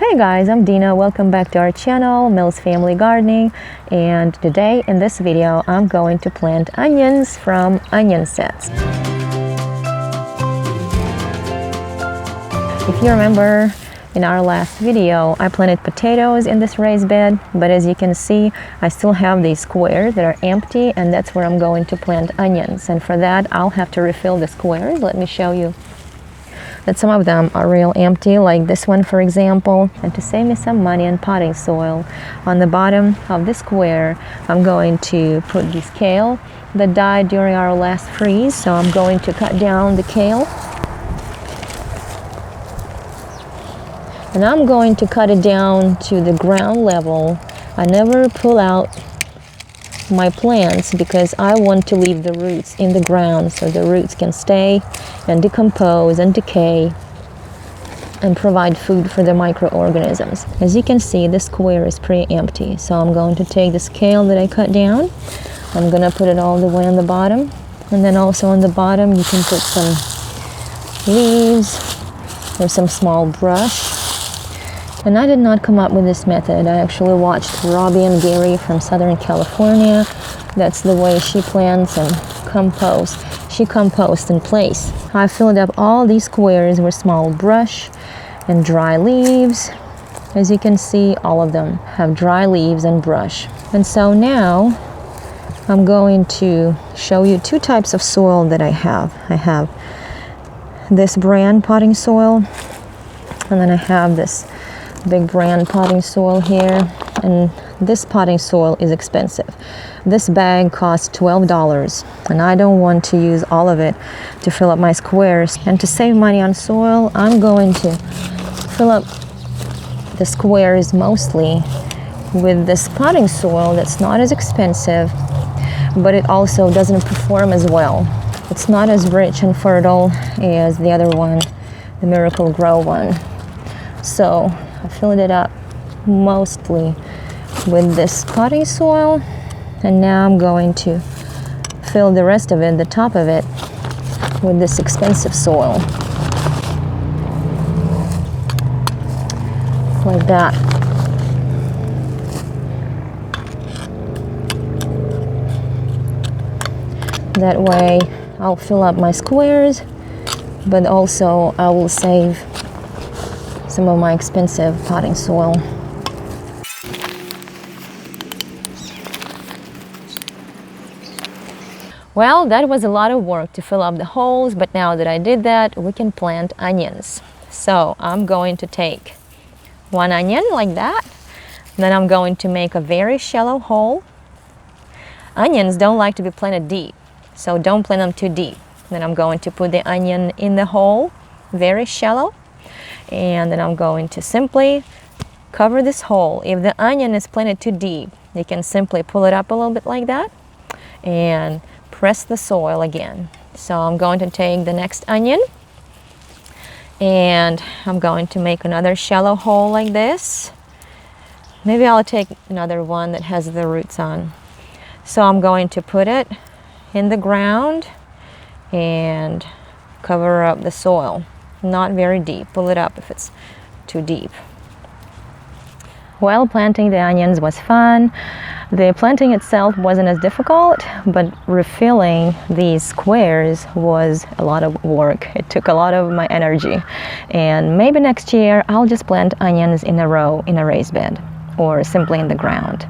Hey guys, I'm Dina. Welcome back to our channel, Mills Family Gardening. And today in this video, I'm going to plant onions from onion sets. If you remember, in our last video, I planted potatoes in this raised bed, but as you can see, I still have these squares that are empty, and that's where I'm going to plant onions. And for that, I'll have to refill the squares. Let me show you. But some of them are real empty, like this one for example. And to save me some money on potting soil, on the bottom of the square I'm going to put this kale that died during our last freeze. So I'm going to cut down the kale, and I'm going to cut it down to the ground level. I never pull out my plants because I want to leave the roots in the ground so the roots can stay and decompose and decay and provide food for the microorganisms. As you can see, this square is pretty empty, so I'm going to take this kale that I cut down. I'm gonna put it all the way on the bottom, and then also on the bottom you can put some leaves or some small brush. And I did not come up with this method. I actually watched Robbie and Gary from Southern California. That's the way she plants and composts. She composts in place. I filled up all these squares with small brush and dry leaves. As you can see, all of them have dry leaves and brush. And so now I'm going to show you two types of soil that I have. I have this brand potting soil, and then I have this big brand potting soil here, and this potting soil is expensive. This bag costs $12, and I don't want to use all of it to fill up my squares. And to save money on soil, I'm going to fill up the squares mostly with this potting soil that's not as expensive, but it also doesn't perform as well. It's not as rich and fertile as the other one, the Miracle Grow one. So I filled it up mostly with this potting soil, and now I'm going to fill the rest of it, the top of it, with this expensive soil. Like that. That way I'll fill up my squares, but also I will save some of my expensive potting soil. Well, that was a lot of work to fill up the holes, but now that I did that, we can plant onions. So I'm going to take one onion like that, then I'm going to make a very shallow hole. Onions don't like to be planted deep, so don't plant them too deep. Then I'm going to put the onion in the hole, very shallow. And then I'm going to simply cover this hole. If the onion is planted too deep, you can simply pull it up a little bit like that and press the soil again. So I'm going to take the next onion, and I'm going to make another shallow hole like this. Maybe I'll take another one that has the roots on. So I'm going to put it in the ground and cover up the soil. Not very deep. Pull it up if it's too deep. Well, planting the onions was fun. The planting itself wasn't as difficult, but refilling these squares was a lot of work. It took a lot of my energy. And maybe next year I'll just plant onions in a row in a raised bed, or simply in the ground.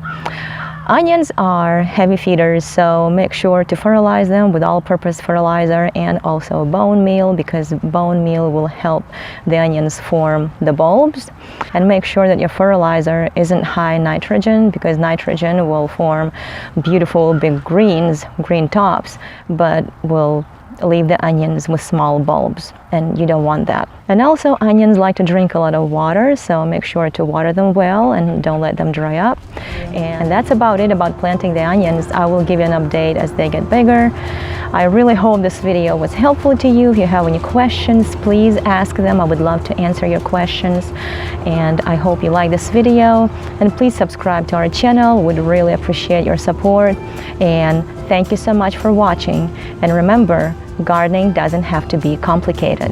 Onions are heavy feeders, so make sure to fertilize them with all-purpose fertilizer and also bone meal, because bone meal will help the onions form the bulbs. And make sure that your fertilizer isn't high nitrogen, because nitrogen will form beautiful big green tops, but will leave the onions with small bulbs, and you don't want that. And also, onions like to drink a lot of water, so make sure to water them well and don't let them dry up. And that's about it about planting the onions. I will give you an update as they get bigger. I really hope this video was helpful to you. If you have any questions, please ask them. I would love to answer your questions. And I hope you like this video, and please subscribe to our channel. We'd really appreciate your support. And thank you so much for watching. And remember, gardening doesn't have to be complicated.